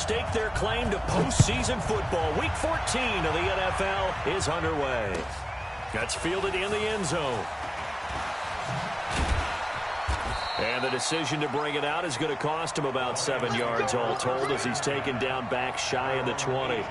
stake their claim to postseason football. Week 14 of the NFL is underway. That's fielded in the end zone. And the decision to bring it out is going to cost him about 7 yards all told as he's taken down back shy of the 20.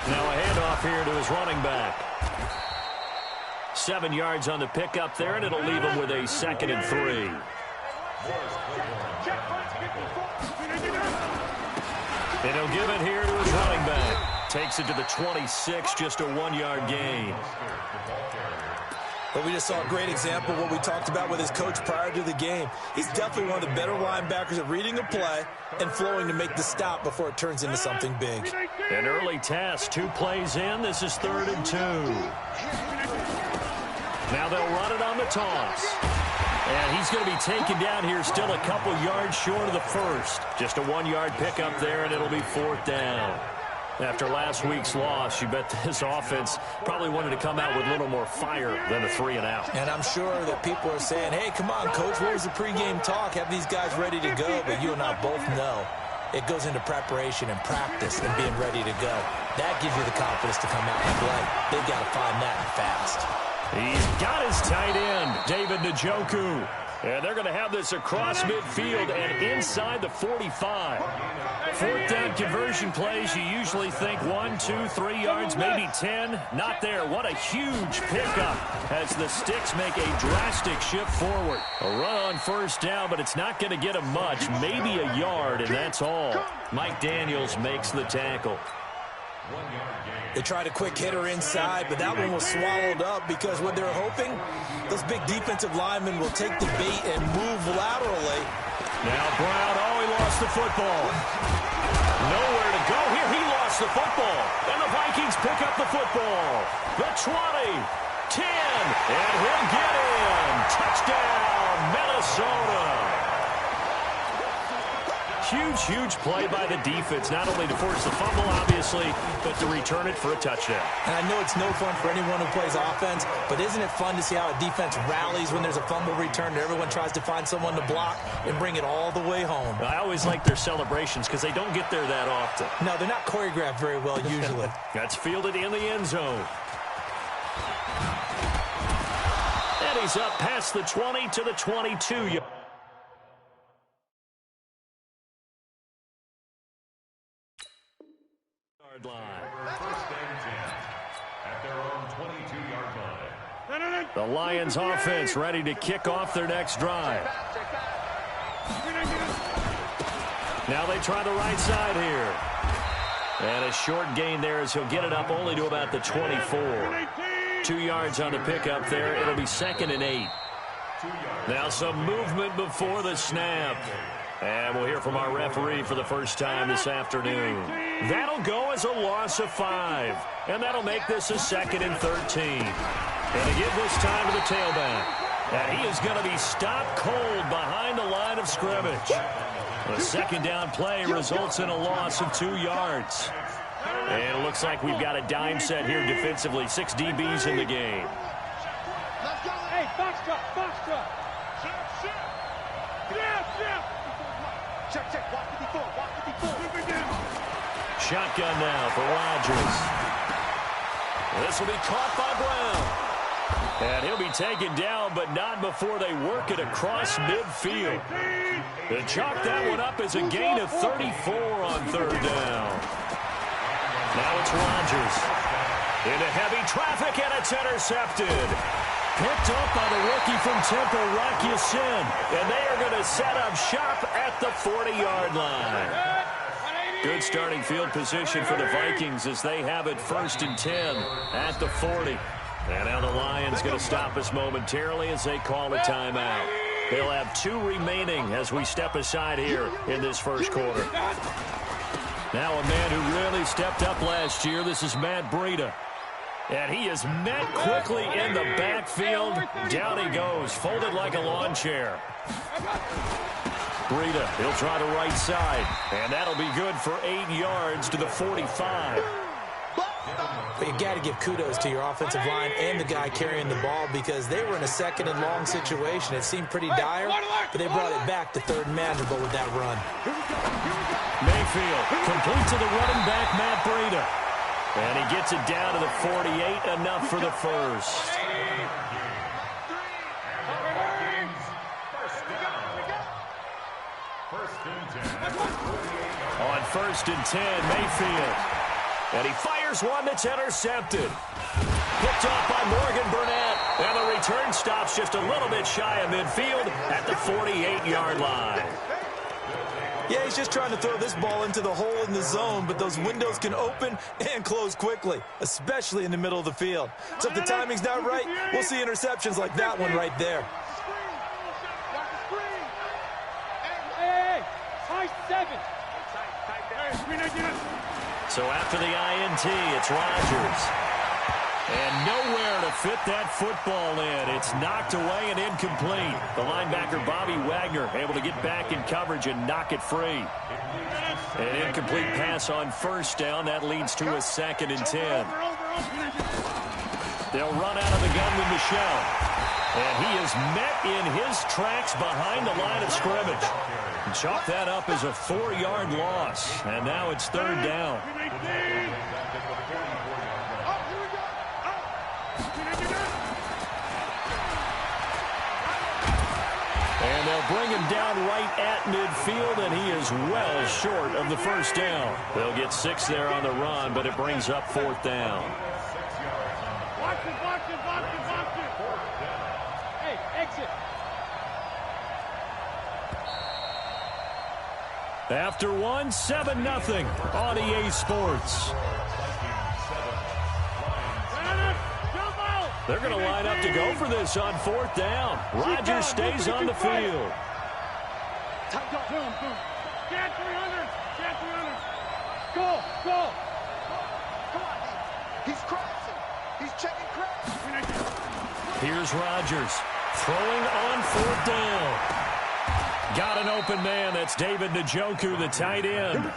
Now a handoff here to his running back. 7 yards on the pickup there, and it'll leave him with a 2nd and 3. And he'll give it here to his running back. Takes it to the 26, just a 1-yard gain. But we just saw a great example of what we talked about with his coach prior to the game. He's definitely one of the better linebackers at reading a play and flowing to make the stop before it turns into something big. An early task, 2 plays in. This is 3rd and 2. Now they'll run it on the toss. And he's going to be taken down here still a couple yards short of the first. Just a 1-yard pickup there, and it'll be 4th down. After last week's loss, you bet this offense probably wanted to come out with a little more fire than a 3-and-out. And I'm sure that people are saying, hey, come on, Coach, what was the pregame talk? Have these guys ready to go? But you and I both know it goes into preparation and practice and being ready to go. That gives you the confidence to come out and play. They've got to find that fast. He's got his tight end, David Njoku. And they're going to have this across midfield and inside the 45. 4th down conversion plays, you usually think 1, 2, 3 yards, maybe 10. Not there. What a huge pickup as the Sticks make a drastic shift forward. A run on 1st down, but it's not going to get him much. Maybe a yard, and that's all. Mike Daniels makes the tackle. They tried a quick hitter inside, but that one was swallowed up because what they're hoping, those big defensive linemen will take the bait and move laterally. Now Brown, he lost the football. Nowhere to go here. He lost the football. And the Vikings pick up the football. The 20, 10, and he'll get in. Touchdown, Minnesota. Huge, huge play by the defense, not only to force the fumble, obviously, but to return it for a touchdown. And I know it's no fun for anyone who plays offense, but isn't it fun to see how a defense rallies when there's a fumble return and everyone tries to find someone to block and bring it all the way home? I always like their celebrations because they don't get there that often. No, they're not choreographed very well usually. That's fielded in the end zone. And he's up past the 20 to the 22. The Lions offense ready to kick off their next drive. Now they try the right side here. And a short gain there as he'll get it up only to about the 24. 2 yards on the pickup there. It'll be 2nd and 8. Now some movement before the snap. And we'll hear from our referee for the first time this afternoon. That'll go as a loss of 5. And that'll make this a 2nd and 13. And to give this time to the tailback. And he is going to be stopped cold behind the line of scrimmage. The 2nd down play results in a loss of 2 yards. And it looks like we've got a dime set here defensively. 6 DBs in the game. Hey, box drop, box drop. Check, walk 54, walk 54. Shotgun now for Rodgers. This will be caught by Brown. And he'll be taken down, but not before they work it across midfield. They chalk that one up as a gain of 34 on 3rd down. Now it's Rodgers. Into heavy traffic, and it's intercepted. Picked up by the rookie from Temple, Rocky Sin. And they are going to set up shop at the 40-yard line. Good starting field position for the Vikings as they have it 1st and 10 at the 40. And now the Lions going to stop us momentarily as they call a timeout. They'll have 2 remaining as we step aside here in this first quarter. Now a man who really stepped up last year. This is Matt Breida. And he is met quickly in the backfield. Down he goes, folded like a lawn chair. Breida, he'll try the right side. And that'll be good for 8 yards to the 45. But you got to give kudos to your offensive line and the guy carrying the ball because they were in a second and long situation. It seemed pretty dire, but they brought it back to third and manageable with that run. Mayfield complete to the running back, Matt Breida. And he gets it down to the 48, enough for the first. On 1st and 10, Mayfield. And he fires one that's intercepted. Picked off by Morgan Burnett. And the return stops just a little bit shy of midfield at the 48-yard line. Yeah, he's just trying to throw this ball into the hole in the zone, but those windows can open and close quickly, especially in the middle of the field. So if the timing's not right, we'll see interceptions like that one right there. So after the INT, it's Rodgers. And nowhere to fit that football in. It's knocked away and incomplete. The linebacker, Bobby Wagner, able to get back in coverage and knock it free. An incomplete pass on 1st down. That leads to a 2nd and 10. They'll run out of the gun with Michel. And he is met in his tracks behind the line of scrimmage. And chalk that up as a 4-yard loss. And now it's 3rd down. And they'll bring him down right at midfield, and he is well short of the 1st down. They'll get 6 there on the run, but it brings up 4th down. Watch it. Hey, exit. After 7-0 on EA Sports. They're going to line up to go for this on 4th down. Rodgers stays on the field. Get 300. Go. Come on. He's crossing. He's checking cross. Here's Rodgers throwing on 4th down. Got an open man. That's David Njoku, the tight end.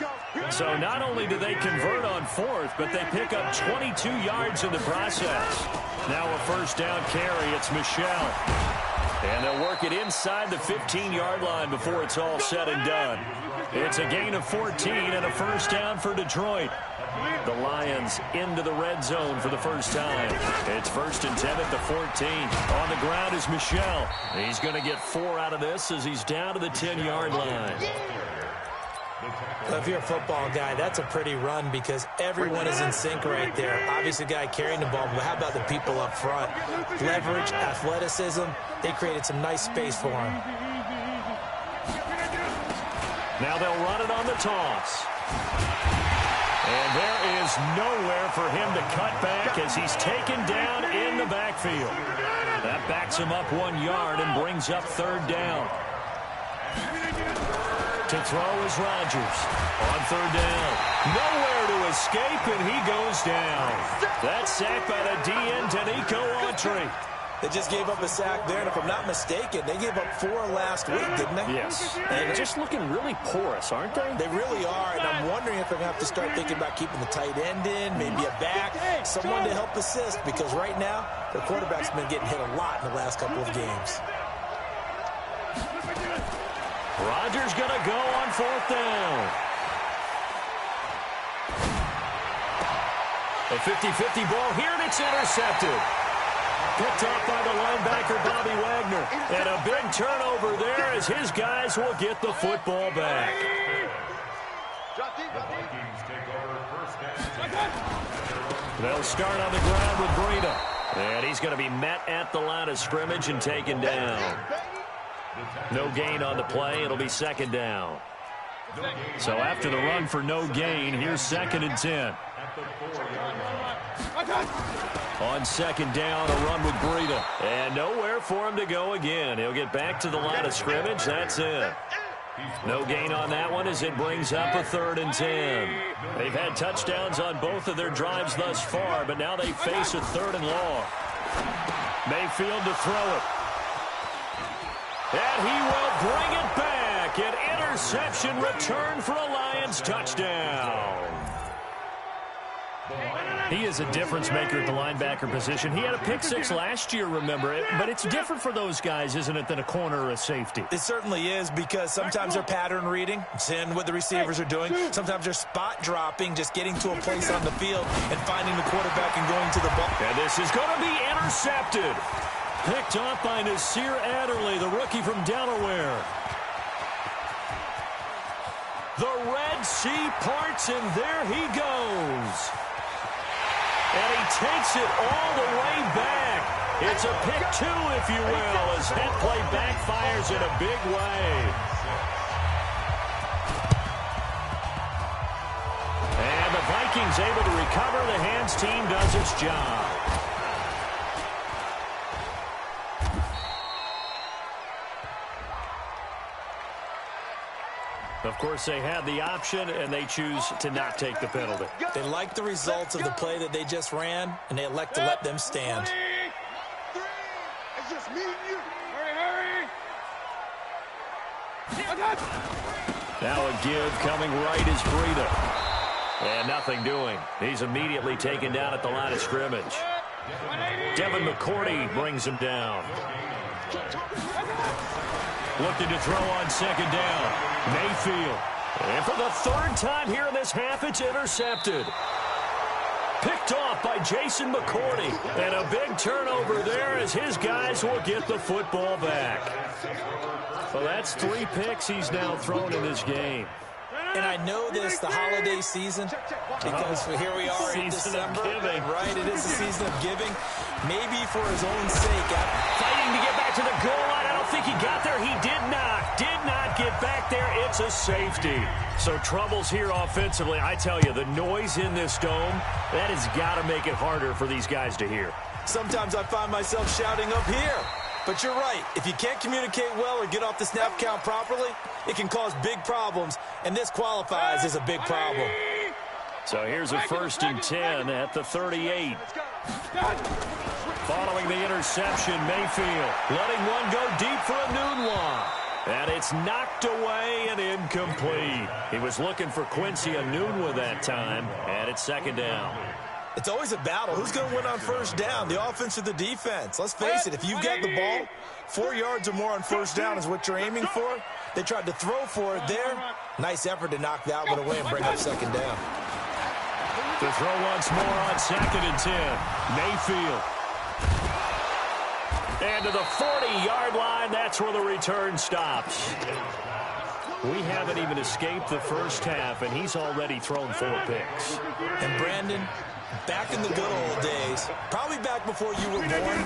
So not only do they convert on 4th, but they pick up 22 yards in the process. Now a 1st down carry. It's Michel. And they'll work it inside the 15-yard line before it's all said and done. It's a gain of 14 and a 1st down for Detroit. The Lions into the red zone for the first time. It's 1st and 10 at the 14. On the ground is Michel. He's going to get 4 out of this as he's down to the 10-yard line. Well, if you're a football guy, that's a pretty run because everyone is in sync right there. Obviously, the guy carrying the ball, but how about the people up front? Leverage, athleticism, they created some nice space for him. Now they'll run it on the toss. And there is nowhere for him to cut back as he's taken down in the backfield. That backs him up 1 yard and brings up 3rd down. To throw is Rodgers. On 3rd down. Nowhere to escape, and he goes down. That's sacked by the DN, Danico Autry. They just gave up a sack there, and if I'm not mistaken, they gave up 4 last week, didn't they? Yes. And just looking really porous, aren't they? They really are, and I'm wondering if they're going to have to start thinking about keeping the tight end in, maybe a back, someone to help assist, because right now, their quarterback's been getting hit a lot in the last couple of games. Rodgers going to go on 4th down. A 50-50 ball here, and it's intercepted. Picked off by the linebacker, Bobby Wagner. And a big turnover there as his guys will get the football back. They'll start on the ground with Breida. And he's going to be met at the line of scrimmage and taken down. No gain on the play. It'll be 2nd down. So after the run for no gain, here's 2nd and 10. On 2nd down, a run with Breida. And nowhere for him to go again. He'll get back to the line of scrimmage. That's it. No gain on that one as it brings up a 3rd and 10. They've had touchdowns on both of their drives thus far, but now they face a 3rd and long. Mayfield to throw it. And he will bring it back. An interception return for a Lions touchdown. He is a difference maker at the linebacker position. He had a pick 6 last year, remember it. But it's different for those guys, isn't it, than a corner or a safety? It certainly is, because sometimes they're pattern reading, seeing what the receivers are doing. Sometimes they're spot dropping, just getting to a place on the field and finding the quarterback and going to the ball. And this is going to be intercepted. Picked off by Nasir Adderley, the rookie from Delaware. The Red Sea parts, and there he goes. And he takes it all the way back. It's a pick 2, if you will, as that play backfires in a big way. And the Vikings able to recover. The hands team does its job. Of course, they had the option, and they choose to not take the penalty. They like the results of the play that they just ran, and they elect to let them stand. 3. It's just me and you. Hurry, hurry. Now a give coming right is Breida. And nothing doing. He's immediately taken down at the line of scrimmage. Devin McCourty brings him down. Looking to throw on 2nd down. Mayfield. And for the 3rd time here in this half, it's intercepted. Picked off by Jason McCourty. And a big turnover there as his guys will get the football back. Well, that's 3 picks he's now thrown in this game. And I know this, the holiday season, because here we are in December. Right, it is the season of giving. Maybe for his own sake. Fighting to get back to the goal line. I don't think he got there. He did not get back there. It's a safety. So troubles here offensively. I tell you, the noise in this dome, that has got to make it harder for these guys to hear. Sometimes I find myself shouting up here. But you're right. If you can't communicate well or get off the snap count properly, it can cause big problems, and this qualifies as a big problem. So here's a 1st and 10 at the 38. Following the interception, Mayfield letting one go deep for a Nunwa. And it's knocked away and incomplete. He was looking for Quincy Enunwa that time, and it's 2nd down. It's always a battle. Who's going to win on 1st down, the offense or the defense? Let's face it, if you've got the ball, 4 yards or more on 1st down is what you're aiming for. They tried to throw for it there. Nice effort to knock that one away and bring up 2nd down. To throw once more on 2nd and 10. Mayfield. And to the 40-yard line, that's where the return stops. We haven't even escaped the 1st half, and he's already thrown 4 picks. And Brandon, back in the good old days, probably back before you were born,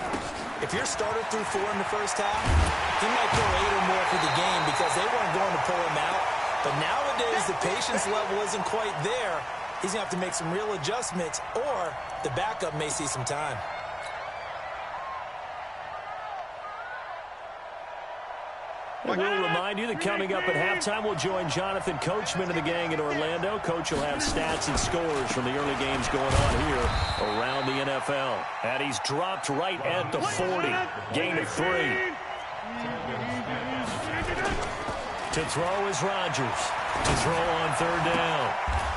if your starter threw 4 in the 1st half, he might throw 8 or more for the game because they weren't going to pull him out. But nowadays, the patience level isn't quite there. He's going to have to make some real adjustments, or the backup may see some time. We'll remind you that coming up at halftime, we'll join Jonathan Coachman and the gang in Orlando. Coach will have stats and scores from the early games going on here around the NFL. And he's dropped right at the 40. Gain of 3. To throw is Rodgers. To throw on 3rd down.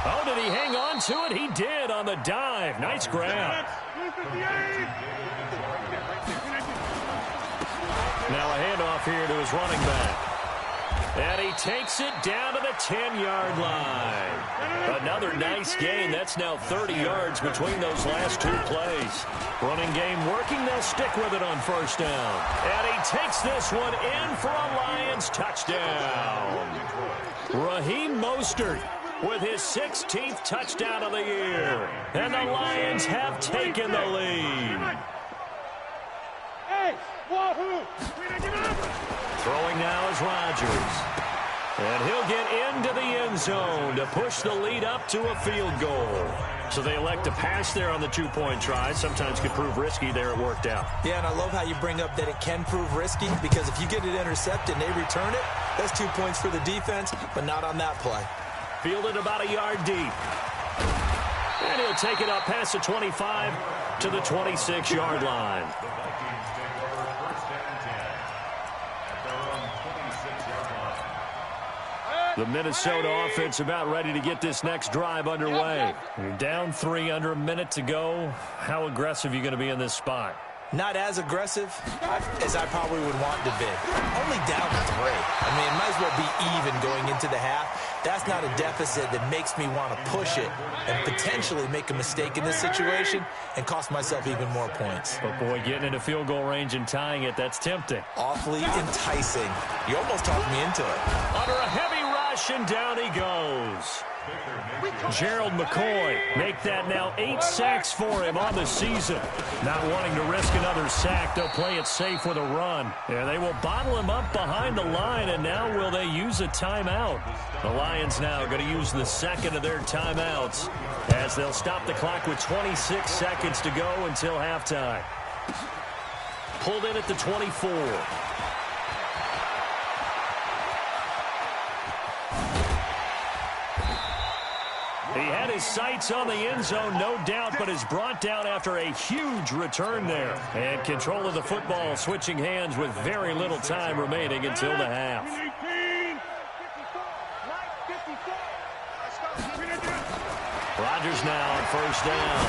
Oh, did he hang on to it? He did on the dive. Nice grab. Now a handoff here to his running back. And he takes it down to the 10-yard line. Another nice gain. That's now 30 yards between those last 2 plays. Running game working. They'll stick with it on 1st down. And he takes this one in for a Lions touchdown. Raheem Mostert with his 16th touchdown of the year. And the Lions have taken the lead. Throwing now is Rodgers. And he'll get into the end zone to push the lead up to a field goal. So they elect to pass there on the two-point try. Sometimes could prove risky. There it worked out. Yeah, and I love how you bring up that it can prove risky, because if you get it intercepted and they return it, that's 2 points for the defense, but not on that play. Fielded about a yard deep. And he'll take it up past the 25 to the 26-yard line. The Minnesota offense about ready to get this next drive underway. You're down 3, under a minute to go. How aggressive are you going to be in this spot? Not as aggressive as I probably would want to be. Only down 3. I mean, it might as well be even going into the half. That's not a deficit that makes me want to push it and potentially make a mistake in this situation and cost myself even more points. But, boy, getting into field goal range and tying it, that's tempting. Awfully enticing. You almost talked me into it. Under a heavy rush, and down he goes. Gerald McCoy, make that now 8 sacks for him on the season. Not wanting to risk another sack, they'll play it safe with a run. Yeah, they will bottle him up behind the line, and now will they use a timeout? The Lions now going to use the second of their timeouts as they'll stop the clock with 26 seconds to go until halftime. Pulled in at the 24. He had his sights on the end zone, no doubt, but is brought down after a huge return there. And control of the football switching hands with very little time remaining until the half. Rodgers now on first down.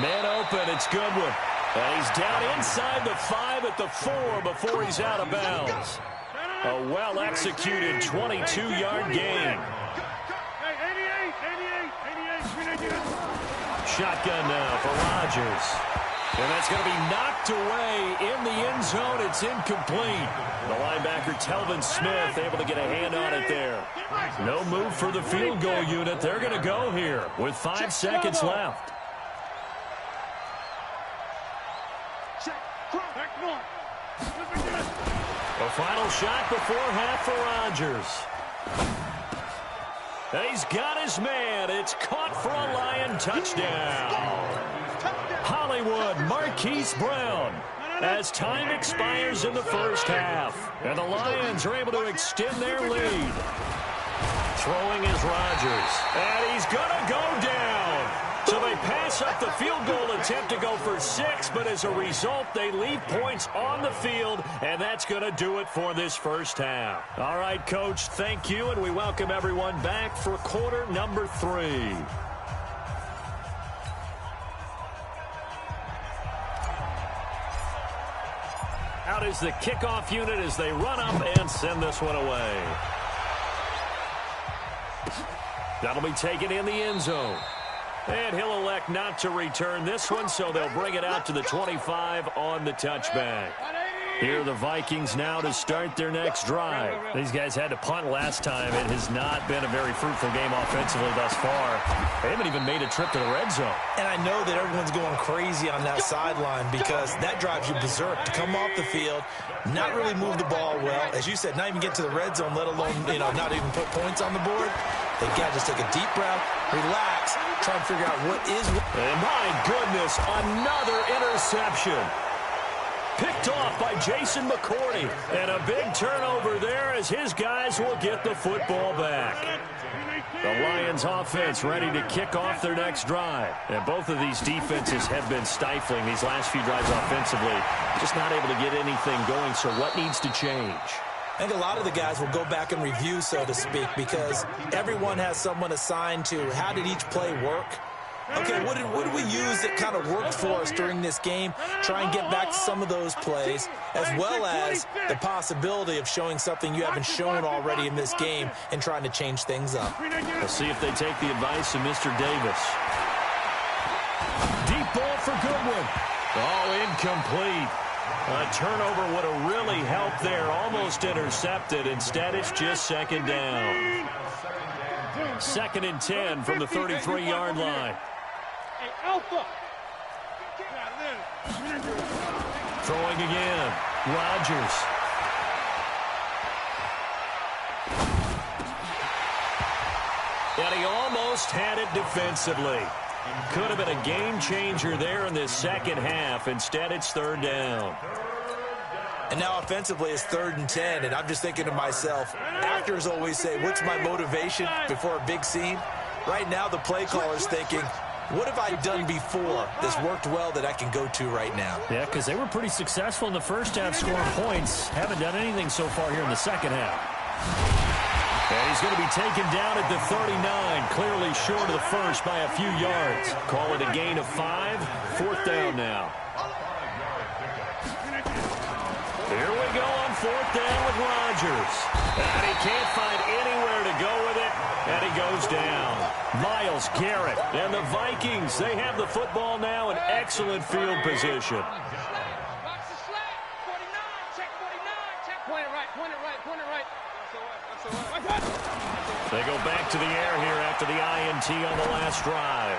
Man open, it's Goodwin. And he's down inside the 5 at the 4 before he's out of bounds. A well-executed 22-yard gain. Shotgun now for Rodgers. And that's going to be knocked away in the end zone. It's incomplete. The linebacker, Telvin Smith, able to get a hand on it there. No move for the field goal unit. They're going to go here with 5 seconds left. A final shot before half for Rodgers. He's got his man. It's caught for a Lion touchdown. Hollywood, Marquise Brown, as time expires in the first half. And the Lions are able to extend their lead. Throwing is Rodgers. And he's going to go down. So they pass up the field goal attempt to go for 6, but as a result, they leave points on the field, and that's going to do it for this first half. All right, Coach, thank you, and we welcome everyone back for quarter number 3. Out is the kickoff unit as they run up and send this one away. That'll be taken in the end zone. And he'll elect not to return this one, so they'll bring it out to the 25 on the touchback. Here are the Vikings now to start their next drive. These guys had to punt last time. It has not been a very fruitful game offensively thus far. They haven't even made a trip to the red zone. And I know that everyone's going crazy on that sideline because that drives you berserk to come off the field, not really move the ball well. As you said, not even get to the red zone, let alone, not even put points on the board. They got to just take a deep breath, relax, try and figure out what is. And my goodness, another interception. Picked off by Jason McCourty. And a big turnover there as his guys will get the football back. The Lions offense ready to kick off their next drive. And both of these defenses have been stifling these last few drives offensively. Just not able to get anything going, so what needs to change? I think a lot of the guys will go back and review, so to speak, because everyone has someone assigned to how did each play work. Okay, what did we use that kind of worked for us during this game? Try and get back to some of those plays, as well as the possibility of showing something you haven't shown already in this game and trying to change things up. We'll see if they take the advice of Mr. Davis. Deep ball for Goodwin. Oh, incomplete. A turnover would have really helped there. Almost intercepted. Instead, it's just second down. 2nd and 10 from the 33-yard line. Throwing again. Rodgers. And he almost almost had it defensively. Could have been a game changer there in this second half. Instead, it's third down. And now offensively it's 3rd and 10, and I'm just thinking to myself, actors always say, what's my motivation before a big scene? Right now the play caller's thinking, what have I done before that's worked well that I can go to right now? Yeah, because they were pretty successful in the first half scoring points. Haven't done anything so far here in the second half. And he's going to be taken down at the 39, clearly short of the first by a few yards. Call it a gain of 5, 4th down now. Here we go on 4th down with Rodgers. And he can't find anywhere to go with it, and he goes down. Myles Garrett and the Vikings, they have the football now in excellent field position. Box the slant. 49. Check 49. Check. Point it right. Point it right. Point it right. They go back to the air here after the INT on the last drive.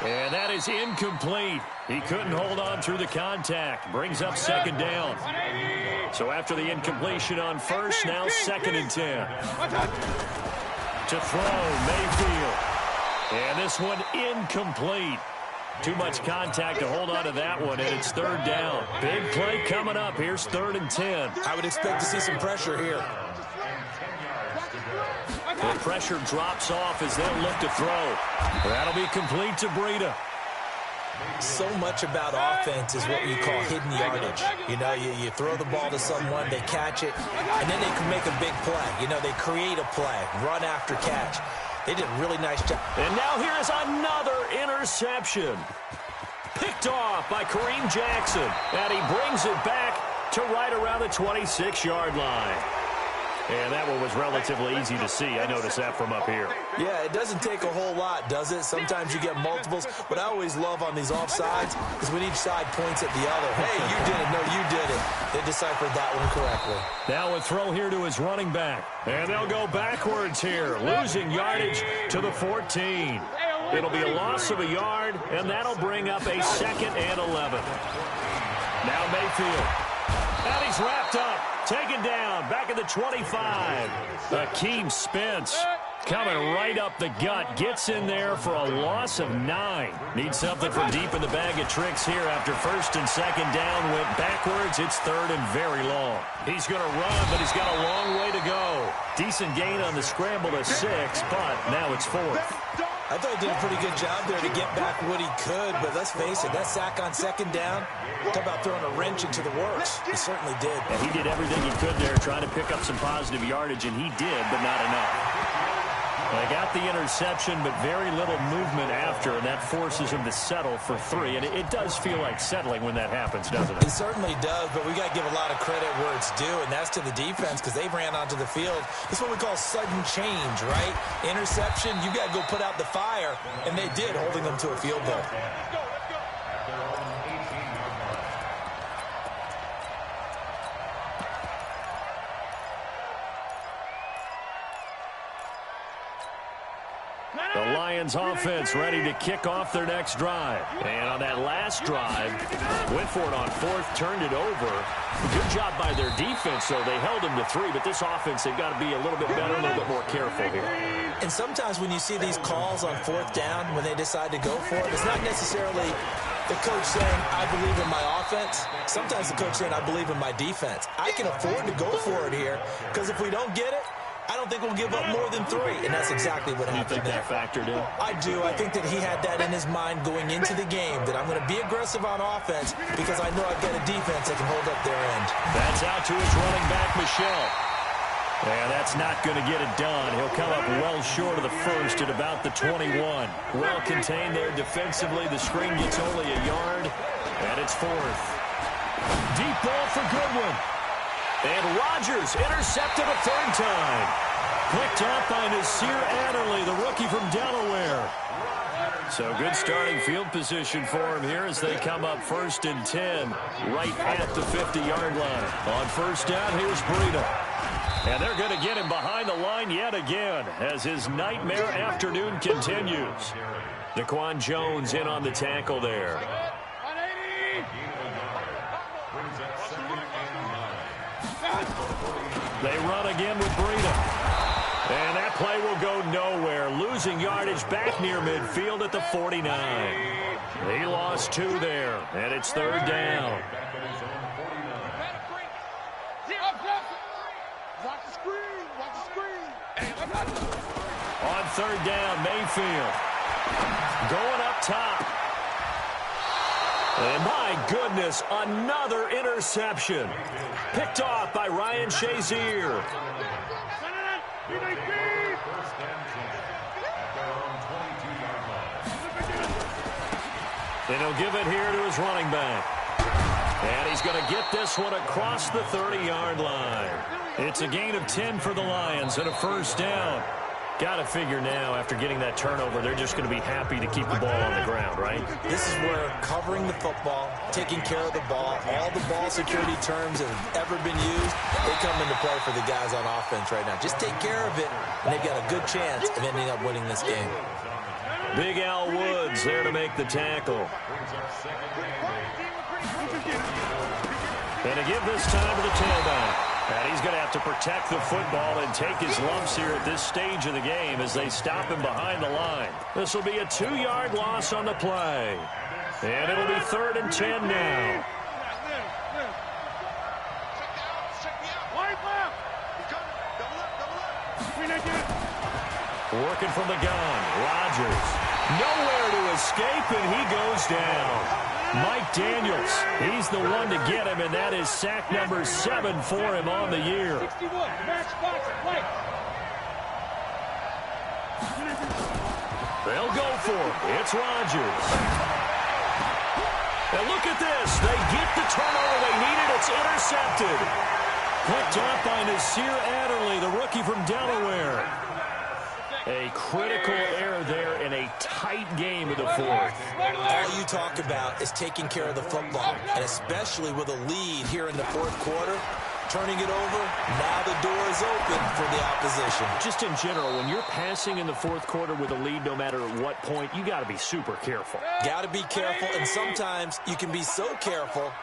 And that is incomplete. He couldn't hold on through the contact. Brings up 2nd down. So after the incompletion on first, now 2nd and 10. To throw, Mayfield. And this one incomplete. Too much contact to hold on to that one, and it's 3rd down. Big play coming up. Here's 3rd and 10. I would expect to see some pressure here. The pressure drops off as they'll look to throw. That'll be complete to Breida. So much about offense is what you call hidden yardage. You know, you throw the ball to someone, they catch it, and then they can make a big play. You know, they create a play, run after catch. They did a really nice job. And now here is another interception. Picked off by Kareem Jackson. And he brings it back to right around the 26-yard line. And that one was relatively easy to see. I noticed that from up here. Yeah, it doesn't take a whole lot, does it? Sometimes you get multiples. What I always love on these offsides is when each side points at the other. Hey, you did it. No, you did it. They deciphered that one correctly. Now a throw here to his running back. And they'll go backwards here, losing yardage to the 14. It'll be a loss of a yard, and that'll bring up a 2nd and 11. Now Mayfield. And he's wrapped up. Taken down, back at the 25. Akeem Spence coming right up the gut. Gets in there for a loss of 9. Needs something from deep in the bag of tricks here after 1st and 2nd down. Went backwards. It's 3rd and very long. He's going to run, but he's got a long way to go. Decent gain on the scramble to 6, but now it's 4th. I thought he did a pretty good job there to get back what he could, but let's face it, that sack on 2nd down, talk about throwing a wrench into the works. He certainly did. And he did everything he could there, trying to pick up some positive yardage, and he did, but not enough. They got the interception, but very little movement after, and that forces him to settle for 3. And it does feel like settling when that happens, doesn't it? It certainly does, but we got to give a lot of credit where it's due, and that's to the defense because they ran onto the field. This is what we call sudden change, right? Interception, you got to go put out the fire, and they did, holding them to a field goal. The Lions offense ready to kick off their next drive. And on that last drive, went for it on 4th, turned it over. Good job by their defense, though. They held them to 3, but this offense, they've got to be a little bit better, a little bit more careful here. And sometimes when you see these calls on 4th down, when they decide to go for it, it's not necessarily the coach saying, I believe in my offense. Sometimes the coach saying, I believe in my defense. I can afford to go for it here, because if we don't get it, I don't think we'll give up more than 3, and that's exactly what happened there. You think that factored in? I do. I think that he had that in his mind going into the game, that I'm going to be aggressive on offense because I know I've got a defense that can hold up their end. That's out to his running back, Michelle. And that's not going to get it done. He'll come up well short of the first at about the 21. Well contained there defensively. The screen gets only a yard, and it's 4th. Deep ball for Goodwin. And Rodgers intercepted a 3rd time. Picked up by Nasir Adderley, the rookie from Delaware. So good starting field position for him here as they come up 1st and 10, right at the 50-yard line. On 1st down, here's Breida. And they're going to get him behind the line yet again as his nightmare afternoon continues. Daquan Jones in on the tackle there. They run again with Breida. And that play will go nowhere, losing yardage back near midfield at the 49. He lost 2 there, and it's 3rd down. On 3rd down, Mayfield going up top. And my goodness, another interception. Picked off by Ryan Shazier. And he'll give it here to his running back. And he's going to get this one across the 30-yard line. It's a gain of 10 for the Lions and a 1st down. Got to figure now, after getting that turnover, they're just going to be happy to keep the ball on the ground, right? This is where covering the football, taking care of the ball, all the ball security terms that have ever been used, they come into play for the guys on offense right now. Just take care of it, and they've got a good chance of ending up winning this game. Big Al Woods there to make the tackle. And to give this time to the tailback. And he's going to have to protect the football and take his lumps here at this stage of the game as they stop him behind the line. This will be a 2-yard loss on the play. And it'll be 3rd and 10 now. Working from the gun, Rodgers. Nowhere to escape, and he goes down. Mike Daniels, he's the one to get him, and that is sack number 7 for him on the year. They'll go for it. It's Rodgers. And look at this. They get the turnover they needed. It's intercepted. Picked off by Nasir Adderley, the rookie from Delaware. A critical error there in a tight game of the 4th. All you talk about is taking care of the football, and especially with a lead here in the 4th quarter, turning it over, now the door is open for the opposition. Just in general, when you're passing in the 4th quarter with a lead, no matter at what point, you got to be super careful. Got to be careful, and sometimes you can be so careful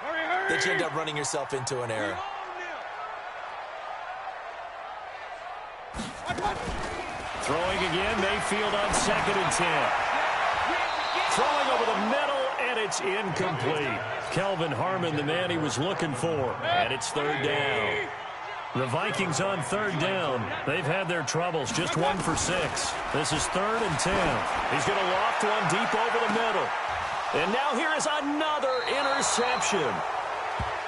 that you end up running yourself into an error. Throwing again, Mayfield on 2nd and 10. Throwing over the middle, and it's incomplete. Kelvin Harmon, the man he was looking for, and it's 3rd down. The Vikings on 3rd down. They've had their troubles, just 1 for 6. This is 3rd and 10. He's going to loft one deep over the middle. And now here is another interception.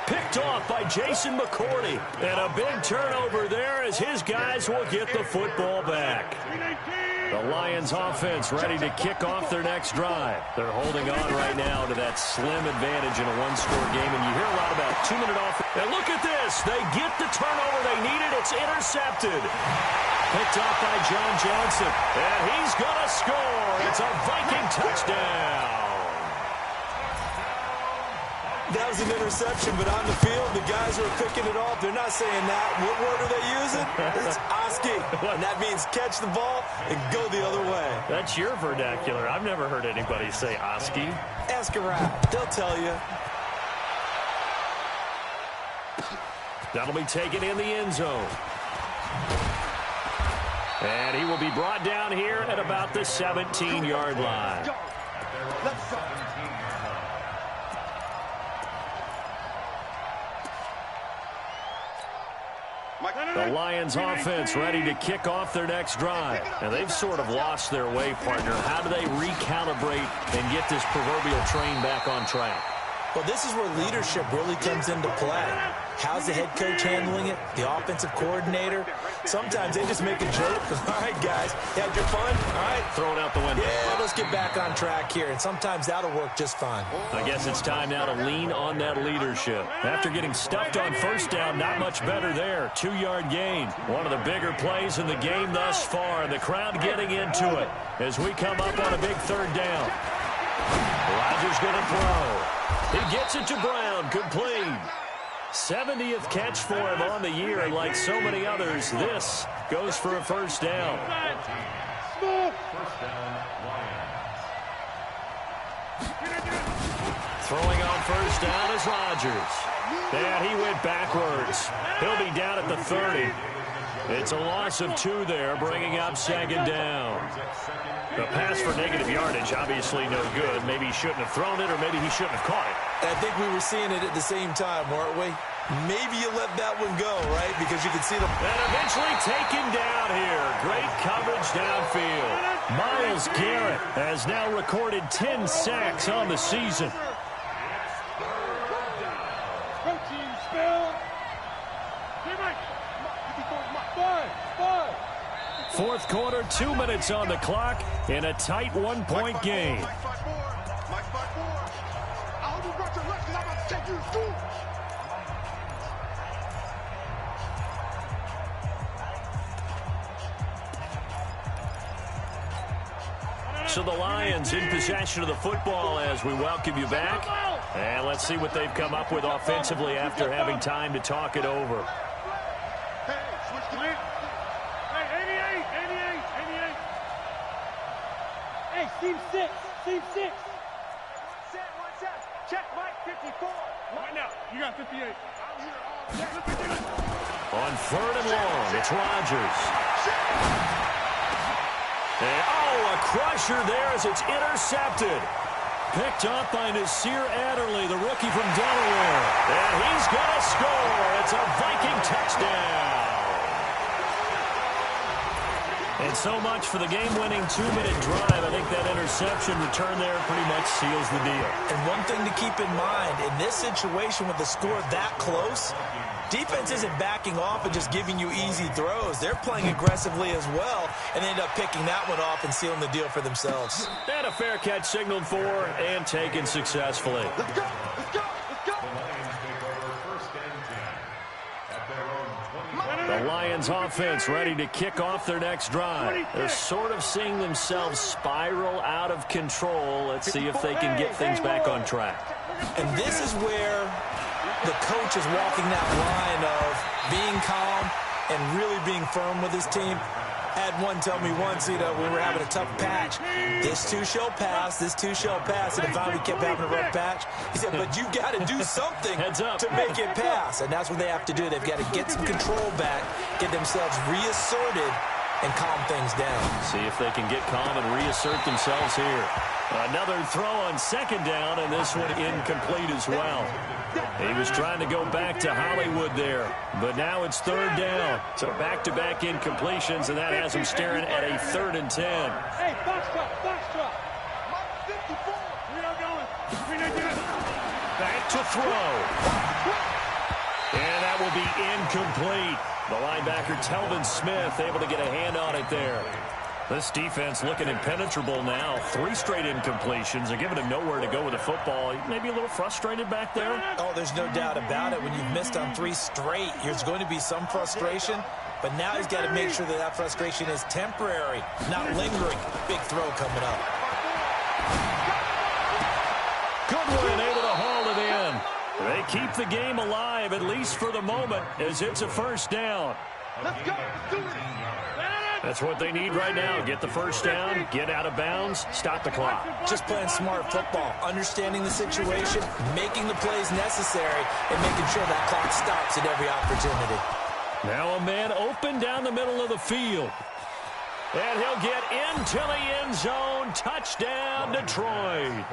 Picked off by Jason McCourty. And a big turnover there as his guys will get the football back. The Lions offense ready to kick off their next drive. They're holding on right now to that slim advantage in a 1-score game. And you hear a lot about 2-minute offense. And look at this. They get the turnover they needed. It's intercepted. Picked off by John Johnson. And he's going to score. It's a Viking touchdown. That was an interception, but on the field, the guys who are picking it off, they're not saying that. What word are they using? It's Oski, and that means catch the ball and go the other way. That's your vernacular. I've never heard anybody say Oski. Ask around. They'll tell you. That'll be taken in the end zone. And he will be brought down here at about the 17-yard line. The Lions offense ready to kick off their next drive. And they've sort of lost their way, partner. How do they recalibrate and get this proverbial train back on track? Well, this is where leadership really comes into play. How's the head coach handling it? The offensive coordinator? Sometimes they just make a joke. All right, guys, you had your fun? All right. Throw it out the window. Yeah, let's get back on track here. And sometimes that'll work just fine. I guess it's time now to lean on that leadership. After getting stuffed on 1st down, not much better there. 2-yard gain. One of the bigger plays in the game thus far. And the crowd getting into it as we come up on a big 3rd down. Rodgers going to throw. He gets it to Brown, complete. 70th catch for him on the year, and like so many others, this goes for a 1st down. Throwing on first down is Rodgers. And he went backwards. He'll be down at the 30. It's a loss of 2 there, bringing up second down. The pass for negative yardage, obviously no good. Maybe he shouldn't have thrown it, or maybe he shouldn't have caught it. I think we were seeing it at the same time, weren't we? Maybe you let that one go, right? Because you can see them. And eventually taken down here. Great coverage downfield. Myles Garrett has now recorded 10 sacks on the season. Fourth quarter, 2 minutes on the clock in a tight 1-point game. So the Lions in possession of the football as we welcome you back. And let's see what they've come up with offensively after having time to talk it over. Hey, team 6. Team 6. One set. Check Mike 54. Right now, you got 58. I'm here all day. On 3rd and long, it's Rodgers. And, a crusher there as it's intercepted. Picked up by Nasir Adderley, the rookie from Delaware. And he's going to score. It's a Viking touchdown. And so much for the game-winning 2-minute drive. I think that interception return there pretty much seals the deal. And one thing to keep in mind, in this situation with the score that close, defense isn't backing off and just giving you easy throws. They're playing aggressively as well, and they end up picking that one off and sealing the deal for themselves. And a fair catch signaled for and taken successfully. Let's go. Let's go. Let's go. The Lions offense ready to kick off their next drive. They're sort of seeing themselves spiral out of control. Let's see if they can get things back on track. And this is where the coach is walking that line of being calm and really being firm with his team. Had one tell me once, we were having a tough patch. This too shall pass, this too shall pass. And finally kept having a rough patch. He said, but you got to do something to make it pass. And that's what they have to do. They've got to get some control back, get themselves reasserted, and calm things down. See if they can get calm and reassert themselves here. Another throw on second down, and this one incomplete as well. He was trying to go back to Hollywood there, but now it's 3rd down. So back-to-back incompletions, and that has him staring at a 3rd and 10. Hey, box drop. Mike 54. We are going. Back to throw. And that will be incomplete. The linebacker, Telvin Smith, able to get a hand on it there. This defense looking impenetrable now. 3 straight incompletions. They're giving him nowhere to go with the football. Maybe a little frustrated back there. Oh, there's no doubt about it. When you've missed on 3 straight, there's going to be some frustration. But now he's got to make sure that that frustration is temporary, not lingering. Big throw coming up. Goodwin able to haul it in. They keep the game alive, at least for the moment, as it's a 1st down. Let's go. Let's do it. That's what they need right now. Get the 1st down, get out of bounds, stop the clock. Just playing smart football, understanding the situation, making the plays necessary, and making sure that clock stops at every opportunity. Now a man open down the middle of the field. And he'll get into the end zone. Touchdown, Detroit.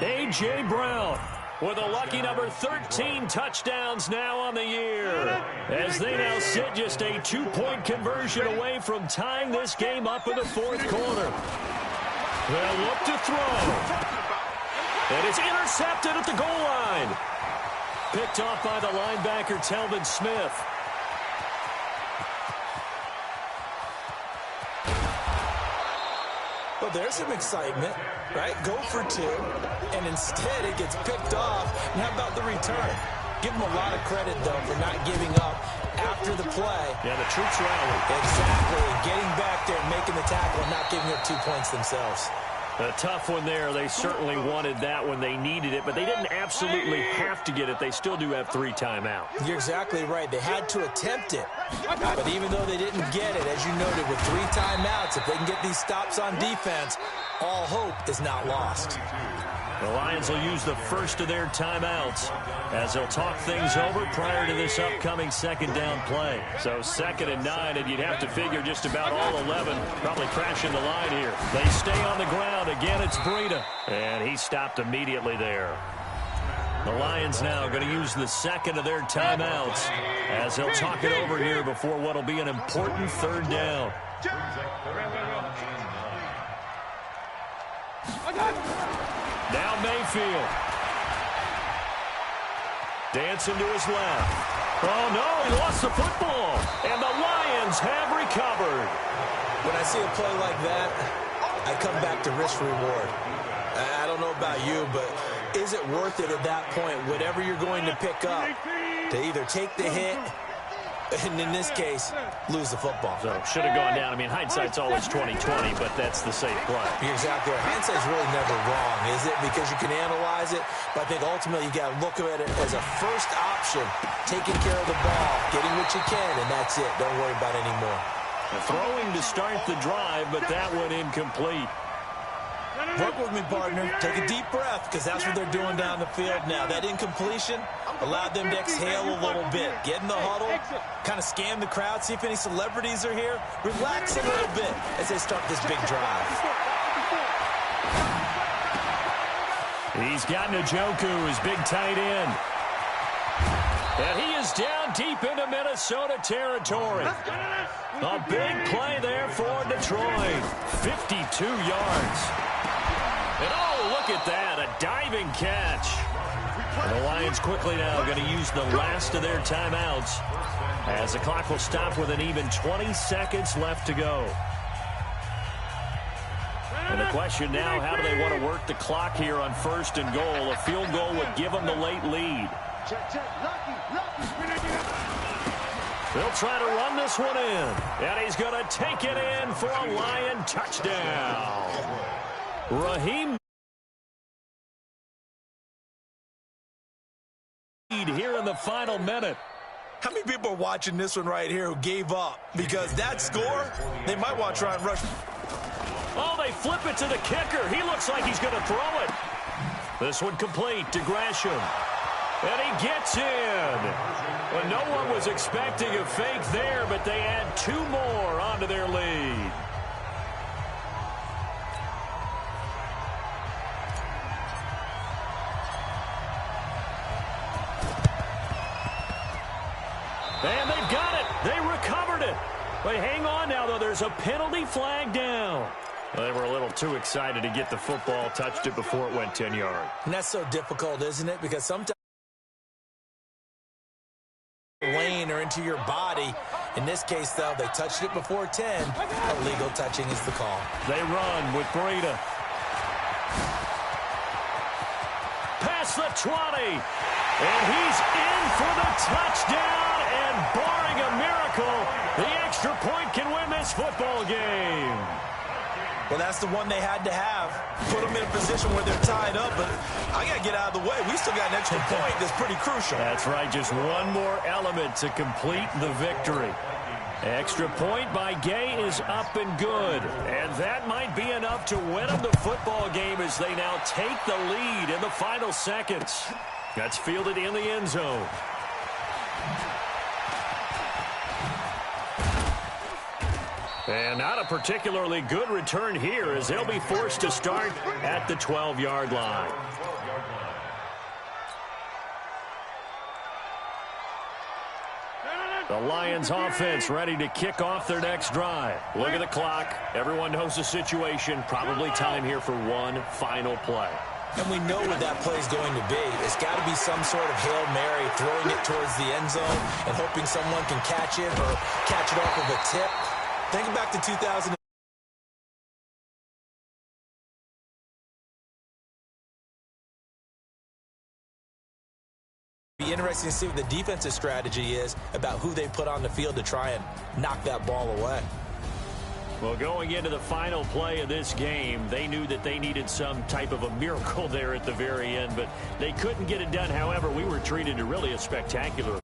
A.J. Brown with a lucky number 13 touchdowns now on the year, as they now sit just a 2-point conversion away from tying this game up in the 4th quarter. They'll look to throw. And it's intercepted at the goal line. Picked off by the linebacker, Telvin Smith. Well, there's some excitement, right? Go for 2, and instead it gets picked off. And how about the return? Give them a lot of credit, though, for not giving up after the play. Yeah, the troops rallied. Exactly. Getting back there and making the tackle and not giving up 2 points themselves. A tough one there. They certainly wanted that when they needed it, but they didn't absolutely have to get it. They still do have 3 timeouts. You're exactly right. They had to attempt it. But even though they didn't get it, as you noted, with 3 timeouts, if they can get these stops on defense, all hope is not lost. The Lions will use the first of their timeouts as they'll talk things over prior to this upcoming second down play. So 2nd and 9, and you'd have to figure just about all 11 probably crashing the line here. They stay on the ground. Again, it's Breida, and he stopped immediately there. The Lions now going to use the second of their timeouts as they'll talk it over here before what will be an important 3rd down. Now Mayfield. Dancing to his left. Oh, no, he lost the football. And the Lions have recovered. When I see a play like that, I come back to risk-reward. I don't know about you, but is it worth it at that point, whatever you're going to pick up, to either take the hit and, in this case, lose the football? So, should have gone down. I mean, hindsight's always 20/20, but that's the safe play. You're exactly right. Hindsight's really never wrong, is it? Because you can analyze it, but I think ultimately you got to look at it as a first option, taking care of the ball, getting what you can, and that's it. Don't worry about it anymore. Throwing to start the drive, but that one incomplete. Work with me, partner. Take a deep breath, because that's what they're doing down the field now. That incompletion allowed them to exhale a little bit. Get in the huddle, kind of scan the crowd, see if any celebrities are here. Relax a little bit as they start this big drive. He's got Njoku, his big tight end. And he is down deep into Minnesota territory. A big play there for Detroit. 52 yards. And oh, look at that, a diving catch. And the Lions quickly now going to use the last of their timeouts as the clock will stop with an even 20 seconds left to go. And the question now, how do they want to work the clock here on 1st and goal? A field goal would give them the late lead. They'll try to run this one in. And he's going to take it in for a Lion touchdown. Raheem here in the final minute. How many people are watching this one right here who gave up? Because that score, they might want to try and rush. Oh, they flip it to the kicker. He looks like he's going to throw it. This one complete to Gresham. And he gets in. Well, no one was expecting a fake there, but they add 2 more onto their lead. And they've got it. They recovered it. But hang on now, though. There's a penalty flag down. Well, they were a little too excited to get the football, touched it before it went 10 yards. And that's so difficult, isn't it? Because sometimes lane or into your body. In this case, though, they touched it before 10. Illegal touching is the call. They run with Breida. Past the 20. And he's in for the touchdown. And barring a miracle, the extra point can win this football game. Well, that's the one they had to have. Put them in a position where they're tied up, but I got to get out of the way. We still got an extra point that's pretty crucial. That's right, just one more element to complete the victory. Extra point by Gay is up and good. And that might be enough to win them the football game as they now take the lead in the final seconds. That's fielded in the end zone. And not a particularly good return here as they'll be forced to start at the 12-yard line. The Lions offense ready to kick off their next drive. Look at the clock. Everyone knows the situation. Probably time here for one final play. And we know what that play is going to be. It's got to be some sort of Hail Mary, throwing it towards the end zone and hoping someone can catch it or catch it off of a tip. Think back to 2000. Be interesting to see what the defensive strategy is about who they put on the field to try and knock that ball away. Well, going into the final play of this game, they knew that they needed some type of a miracle there at the very end, but they couldn't get it done. However, we were treated to really a spectacular